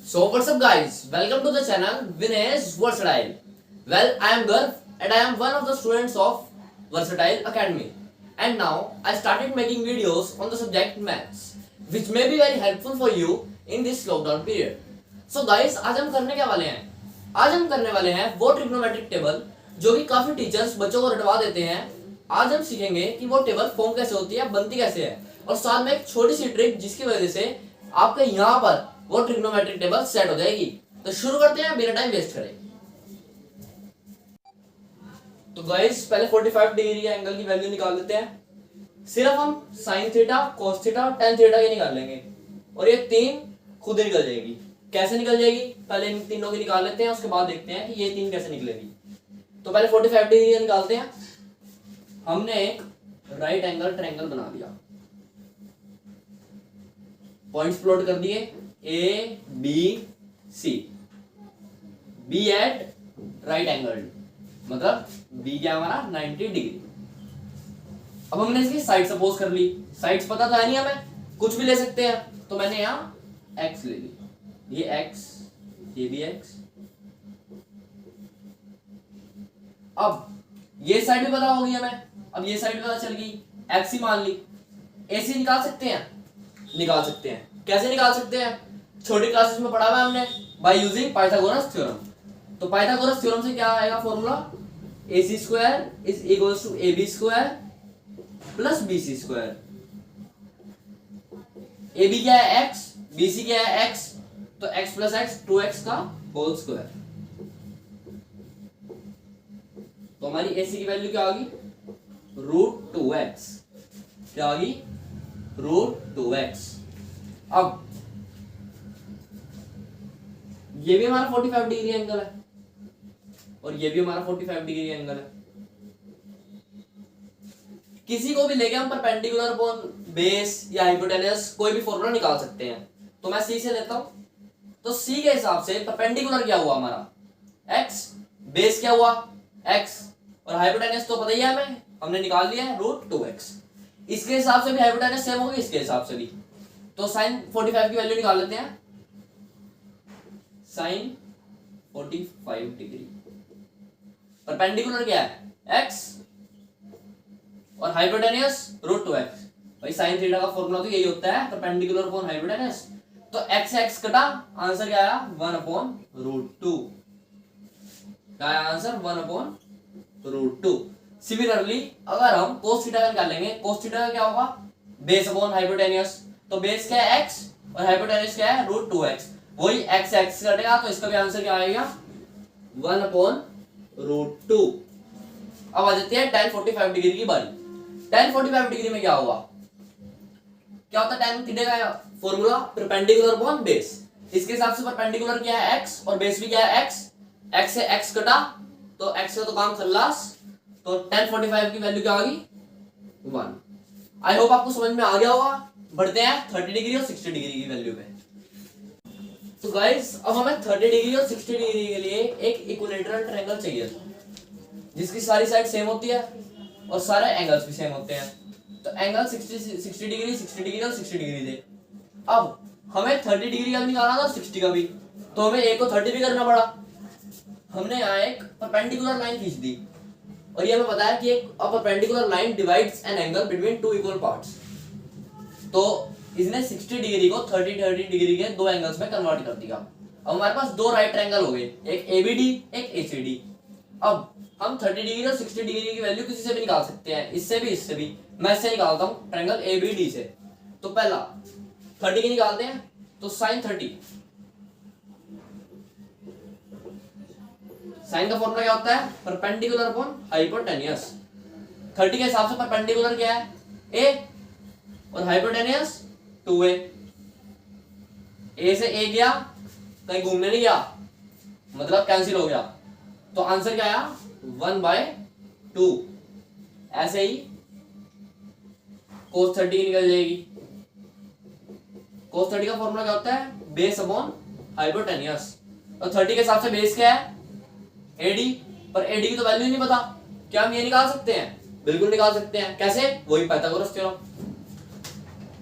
So what's up guys, welcome to the channel Vinay's Versatile. Well, I am Garv and I am one of the students of Versatile Academy. And now I started making videos on the subject maths, which may be very helpful for you in this lockdown period. So guys, आज हम करने क्या वाले हैं? आज हम करने वाले हैं वो ट्रिग्नोमेट्रिक टेबल जो कि काफी टीचर्स बच्चों को रटवा देते हैं। आज हम सीखेंगे कि वो टेबल फॉर्म कैसे होती है, बनती कैसे है, और साथ में एक छोटी सी ट्रिक जिसकी वजह से आपके यहाँ पर वो ट्रिग्नोमेट्रिक टेबल सेट हो जाएगी। तो शुरू करते हैं बिना टाइम वेस्ट करें। तो गाइस पहले 45 डिग्री के एंगल की वैल्यू निकाल लेते हैं। सिर्फ हम sine theta, cos theta, tan theta के निकाल लेंगे और ये तीन खुद निकल जाएगी। कैसे निकल जाएगी, पहले इन तीनों की निकाल लेते हैं, उसके बाद देखते हैं कि ये तीन कैसे निकलेगी। तो पहले 45 डिग्री का निकालते हैं। हमने एक राइट एंगल ट्रायंगल बना दिया, पॉइंट्स प्लॉट कर दिए A B C. B at right angle, मतलब बी क्या हमारा 90 डिग्री। अब हमने इसकी साइड सपोज कर ली। साइड्स पता था नहीं हमें, कुछ भी ले सकते हैं, तो मैंने यहाँ एक्स ले ली। ये एक्स, ये भी एक्स। अब ये साइड भी पता होगी हमें, अब ये साइड पता चल गई, एक्स ही मान ली। एसी निकाल सकते हैं, निकाल सकते हैं। कैसे निकाल सकते हैं, छोटी क्लासेस में पढ़ा हुआ है हमने, बाय यूजिंग पाइथागोरस थ्योरम। तो पाइथागोरस थ्योरम से क्या आएगा formula, AC square is equals to AB square plus BC square. AB क्या है x, BC क्या है x, तो x प्लस x 2x का होल स्क्वायर। तो हमारी AC की वैल्यू क्या होगी, √2x। क्या होगी, √2x। अब ये भी हमारा 45 डिग्री एंगल है और ये भी हमारा 45 डिग्री एंगल है। किसी को भी लेके हम परपेंडिकुलर अपॉन बेस या हाइपोटेनस कोई भी फॉर्मूला निकाल सकते हैं। तो मैं C से लेता हूं, तो C के हिसाब से परपेंडिकुलर क्या हुआ हमारा x, बेस क्या हुआ x, और हाइपोटेनस तो पता ही है हमें, हमने निकाल लिया है √2x। इसके हिसाब से भी हाइपोटेनस सेम होगी, इसके हिसाब से भी। तो साइन 45 की वैल्यू निकाल लेते हैं। साइन 45 डिग्री, परपेंडिकुलर क्या है x और हाइपोटेनस √2x। भाई साइन थीटा का फॉर्मूला तो यही होता है, परपेंडिकुलर अपॉन हाइपोटेनस। तो x x कटा, आंसर क्या आया 1/√2। क्या आया आंसर 1/√2। सिमिलरली अगर हम कोस थीटा का निकालेंगे, कोस थीटा का क्या होगा, बेस अपॉन हाइपोटेनस। तो बेस क्या है x और हाइपोटेनस क्या है √2x। वही x x कटेगा, तो इसका भी आंसर क्या आएगा 1/√2। अब आ जाती है tan 45 डिग्री की बारी। tan 45 डिग्री में क्या होगा, क्या होता है tan थीटा का फॉर्मूला, परपेंडिकुलर अपॉन बेस। इसके हिसाब से परपेंडिकुलर क्या है x और बेस भी क्या है x। x से x कटा, तो x का तो काम खल्लास, तो tan 45 की वैल्यू क्या होगी 1। आई होप आपको समझ में आ गया होगा। बढ़ते हैं 30 डिग्री और 60 डिग्री की वैल्यू पे। तो गाइस अब हमें 30 डिग्री और 60 डिग्री के लिए एक इक्विलेटरल ट्रायंगल चाहिए था, जिसकी सारी साइड सेम होती है और सारे एंगल्स भी सेम होते हैं। तो एंगल 60 डिग्री, 60 डिग्री और 60 डिग्री थे। अब हमें 30 डिग्री का भी निकालना था, 60 का भी, तो हमें एक को 30 भी करना पड़ा। हमने यहाँ एक परपेंडिकुलर लाइन खींच दी और ये हमें बताया कि एक perpendicular line divides an angle between two equal parts. तो इसने 60 डिग्री को 30 डिग्री के दो एंगल्स में कन्वर्ट कर दिया। अब हमारे पास दो राइट ट्रायंगल हो गए, एक ABD एक ACD। अब हम 30 डिग्री और 60 डिग्री की वैल्यू किसी से भी निकाल सकते हैं, इससे भी इससे भी। मैं इससे निकालता हूं ट्रायंगल ABD से। तो पहला 30 की निकालते हैं, तो साइन 30, साइन का फॉर्मूला क्या होता है, परपेंडिकुलर अपॉन हाइपोटेन्यूस। 30 के हिसाब से परपेंडिकुलर क्या है a और हाइपोटेन्यूस 2a। a से a गया, कहीं घूमने नहीं गया, मतलब कैंसिल हो गया, तो आंसर क्या आया 1/2। ऐसे ही cos 30 निकल जाएगी। cos 30 का फॉर्मूला क्या होता है, बेस अपॉन हाइपोटेन्यूस। और 30 के हिसाब से बेस क्या है AD, पर AD की तो वैल्यू नहीं पता। क्या हम ये निकाल सकते हैं, बिल्कुल निकाल सकते हैं। कैसे, वही पाइथागोरस थ्योरम।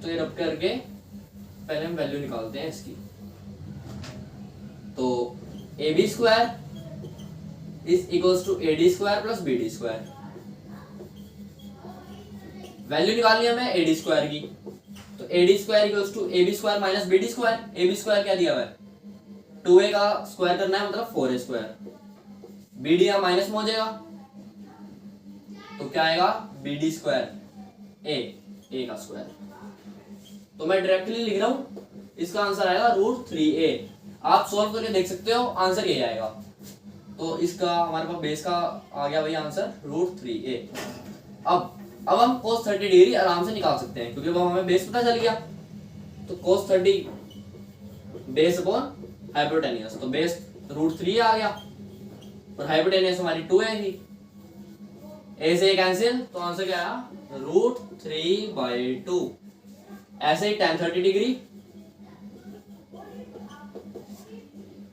तो ये रब करके पहले हम वैल्यू निकालते हैं इसकी। तो A B square is equals to A D square plus B D square. Value निकालनी है हमें ए डी स्क्वायर की, तो A D square equals to A B square minus B D square. A B square क्या दिया हुआ है, 2a का स्क्वायर करना है मतलब 4a square. B D minus में हो जाएगा तो क्या आएगा बी डी स्क्वायर ए का स्क्वायर। तो मैं डायरेक्टली लिख रहा हूं, इसका आंसर आएगा √3a। आप सॉल्व करके देख सकते हो, आंसर ये आएगा। तो इसका हमारे पास बेस का आ गया भाई आंसर √3a। अब हम cos 30 डिग्री आराम से निकाल सकते हैं क्योंकि अब हमें बेस पता चल गया। तो cos 30 बेस अपॉन हाइपोटेन्यूस, तो बेस √3 आ गया और हाइपोटेन्यूस हमारी 2a थी। a से कैंसिल तो आंसर क्या आया √3/2। ऐसे ही tan 30 degree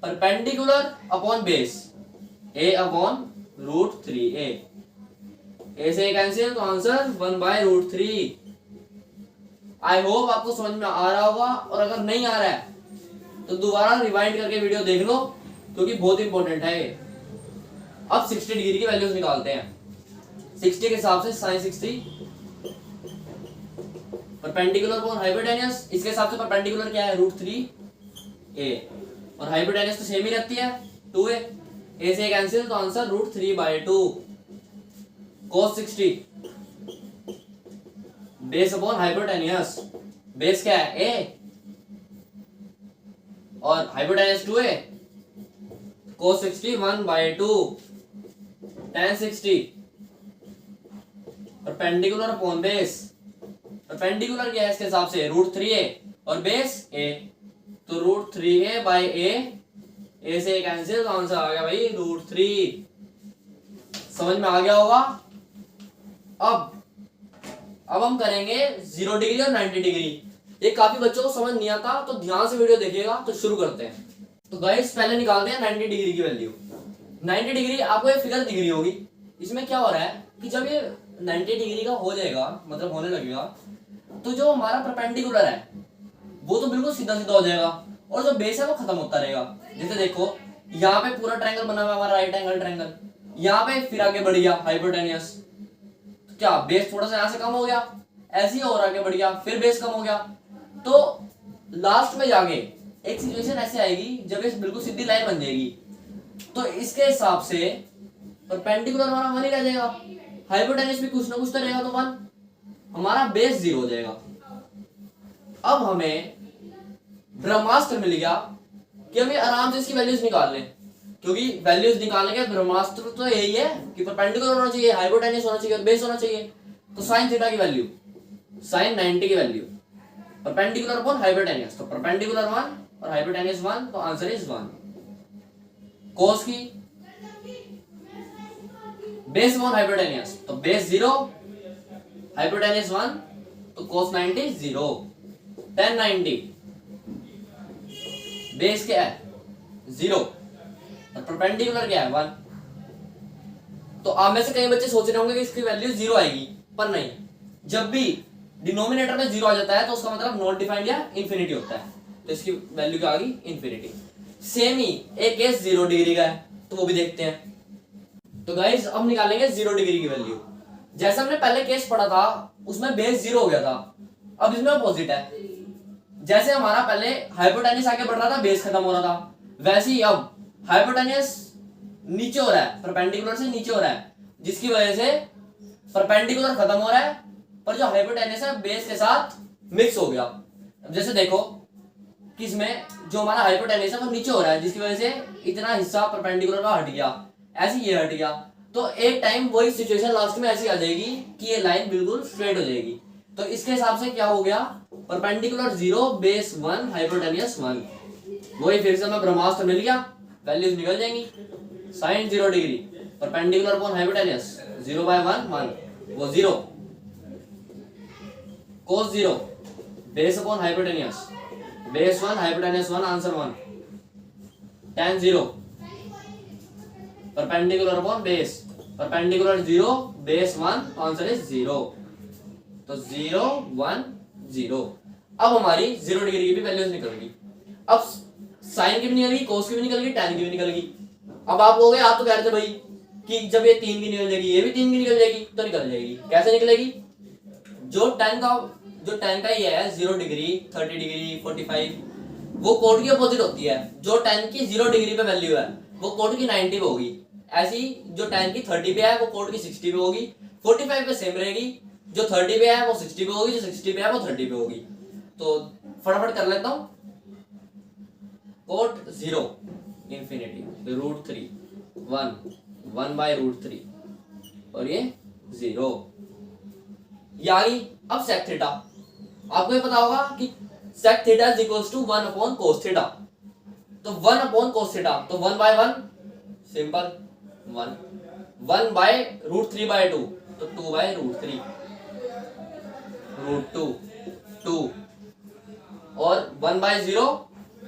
perpendicular upon base a upon √3a। a से कैंसिल तो आंसर 1/√3। आई होप आपको समझ में आ रहा होगा, और अगर नहीं आ रहा है तो दोबारा रिवाइंड करके वीडियो देख लो क्योंकि बहुत इंपॉर्टेंट है ये। अब 60 डिग्री की वैल्यूज निकालते हैं। 60 के हिसाब से sin 60 परपेंडिकुलर अपॉन हाइपोटेन्यूस, इसके हिसाब से परपेंडिकुलर क्या है √3a और हाइपोटेन्यूस तो सेम ही रहती है 2a। a से कैंसिल तो answer √3/2। cos 60 base upon hypotenuse, base क्या है a और hypotenuse 2a। cos 60 1/2। tan 60 perpendicular upon base, perpendicular क्या है इसके हिसाब से √3a और बेस a, तो √3a/a। a से कैंसिल तो आंसर आ गया भाई √3। समझ में आ गया होगा। अब हम करेंगे 0 डिग्री और 90 डिग्री। ये काफी बच्चों को समझ नहीं आता, तो ध्यान से वीडियो देखिएगा। तो शुरू करते हैं। तो गाइस पहले निकालते हैं 90 डिग्री की वैल्यू। 90 डिग्री आपको ये फिगर दिख रही होगी। इसमें क्या हो रहा है कि जब ये 90 डिग्री का हो जाएगा, मतलब होने लगेगा, तो जो हमारा परपेंडिकुलर है वो तो बिल्कुल सीधा सीधा हो जाएगा और जो बेस है वो खत्म होता रहेगा। जैसे देखो यहाँ पे पूरा ट्रायंगल बना हुआ है हमारा, राइट एंगल ट्रायंगल। यहाँ पे फिर आगे बढ़ गया हाइपोटेन्यूस, तो क्या बेस थोड़ा सा यहाँ से कम हो गया, ऐसे ही और आगे बढ़ गया, फिर बेस कम हो गया। तो लास्ट में जाके एक सिचुएशन ऐसे आएगी जब ये बिल्कुल सीधी लाइन बन जाएगी, तो इसके हिसाब से परपेंडिकुलर हमारा 1 ही रह जाएगा, हाइपोटेन्यूस भी कुछ ना कुछ तो रहेगा, तो 1, हमारा बेस 0 हो जाएगा। अब हमें ब्रह्मास्त्र मिल गया कि हमें आराम से इसकी वैल्यूज निकाल लें, क्योंकि वैल्यूज निकालने के ब्रह्मास्त्र तो यही है कि परपेंडिकुलर होना चाहिए, हाइपोटेन्यूस होना चाहिए और बेस होना चाहिए। तो sin थीटा की वैल्यू, sin 90 की वैल्यू परपेंडिकुलर अपॉन हाइपोटेन्यूस, तो परपेंडिकुलर 1 और हाइपोटेन्यूस 1, तो आंसर इज 1। cos की बेस अपॉन हाइपोटेन्यूस, तो बेस 0, हाइपोटेन्यूस 1, तो cos 90 0। tan 90 बेस क्या है 0 और परपेंडिकुलर क्या है 1। तो आप में से कई बच्चे सोच रहे होंगे कि इसकी वैल्यू 0 आएगी, पर नहीं। जब भी डिनोमिनेटर में 0 आ जाता है तो उसका मतलब नॉट डिफाइंड या इंफिनिटी होता है, तो इसकी वैल्यू क्या आ गई इंफिनिटी। सेम ही एक केस 0 डिग्री का है, तो वो भी देखते हैं। तो गाइस अब निकालेंगे 0 डिग्री की वैल्यू। जैसे हमने पहले केस पढ़ा था उसमें बेस 0 हो गया था, अब इसमें अपोजिट है। जैसे हमारा पहले हाइपोटेन्यूस आगे बढ़ रहा था, बेस खत्म हो रहा था, वैसे ही अब हाइपोटेन्यूस नीचे हो रहा है, परपेंडिकुलर से नीचे हो रहा है, जिसकी वजह से परपेंडिकुलर खत्म हो रहा है पर जो हाइपोटेन्यूस है बेस के साथ मिक्स हो गया। अब जैसे देखो कि इसमें जो हमारा हाइपोटेन्यूस है वो नीचे हो रहा है, जिसकी वजह से इतना हिस्सा परपेंडिकुलर का हट गया, ऐसे ये हट गया। तो एक टाइम वही सिचुएशन लास्ट में ऐसी आ जाएगी कि ये लाइन बिल्कुल स्ट्रेट हो जाएगी। तो इसके हिसाब से क्या हो गया, परपेंडिकुलर 0, बेस 1, हाइपोटेन्यूस 1। वही फिर से हमें ब्रह्मास्त्र मिल गया, वैल्यूज निकल जाएंगी। sin 0 degree perpendicular upon hypotenuse 0/1 1, वो 0। cos 0 base upon hypotenuse, base 1, hypotenuse 1, answer 1। tan 0 perpendicular upon base, perpendicular 0, base 1, answer is 0। तो 0 1 0। अब हमारी 0 डिग्री की भी वैल्यूज निकल गई। अब साइन की भी निकल गई, कोस की भी निकल गई, tan की भी निकल गई। अब आप हो गए, आप तो कह रहे थे भाई कि जब ये 3 की निकल जाएगी, ये भी 3 की निकल जाएगी, तो निकल जाएगी। कैसे निकलेगी? जो tan का ये है 0 डिग्री, 30 डिग्री, 45, वो कोड की अपोजिट होती है। जो tan की 0 डिग्री पे वैल्यू है वो कोड की 90 पे होगी। ऐसी जो tan की 30 पे है वो कोड की 60 पे होगी। 45 पे सेम रहेगी, जो 30 पे है वो 60 पे होगी, जो 60 पे है वो 30 पे होगी। तो फटाफट कर लेता हूं। कोट 0 इंफिनिटी √3 1/√3 और ये 0 ये आ गई। अब सेक थीटा, आपको ये पता होगा कि sec theta is equals to 1/cos theta. तो 1/cos थीटा, तो 1/1 सिंपल 1, 1/√3/2 तो 2/√3, √2 2 और 1/0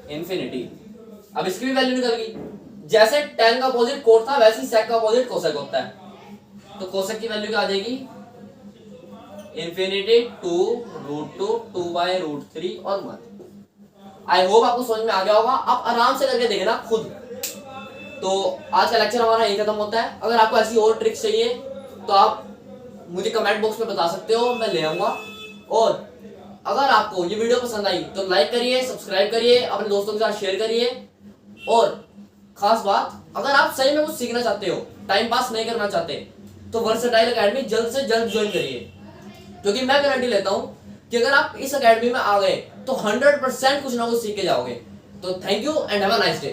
इंफिनिटी। अब इसकी भी वैल्यू निकल गई। जैसे tan का अपोजिट कोट था वैसे ही sec का अपोजिट कोसेक होता है। तो कोसेक की वैल्यू क्या आ जाएगी? इंफिनिटी 2 √2 2/√3 और 1। आई होप आपको समझ में आ गया होगा। आप आराम से करके देखना खुद। तो आज का लेक्चर हमारा यही खत्म होता है। अगर आपको ऐसी और ट्रिक्स चाहिए तो आप मुझे कमेंट बॉक्स में बता सकते हो, मैं ले आऊंगा। और अगर आपको ये वीडियो पसंद आई तो लाइक करिए, सब्सक्राइब करिए, अपने दोस्तों के साथ शेयर करिए। और खास बात, अगर आप सही में कुछ सीखना चाहते हो, टाइम पास नहीं करना चाहते, तो वर्सेटाइल एकेडमी जल्द से जल्द ज्वाइन करिए। क्योंकि मैं गारंटी लेता हूं कि अगर आप इस एकेडमी में आ गए तो 100% कुछ ना कुछ सीख के जाओगे। तो thank you and have a nice day.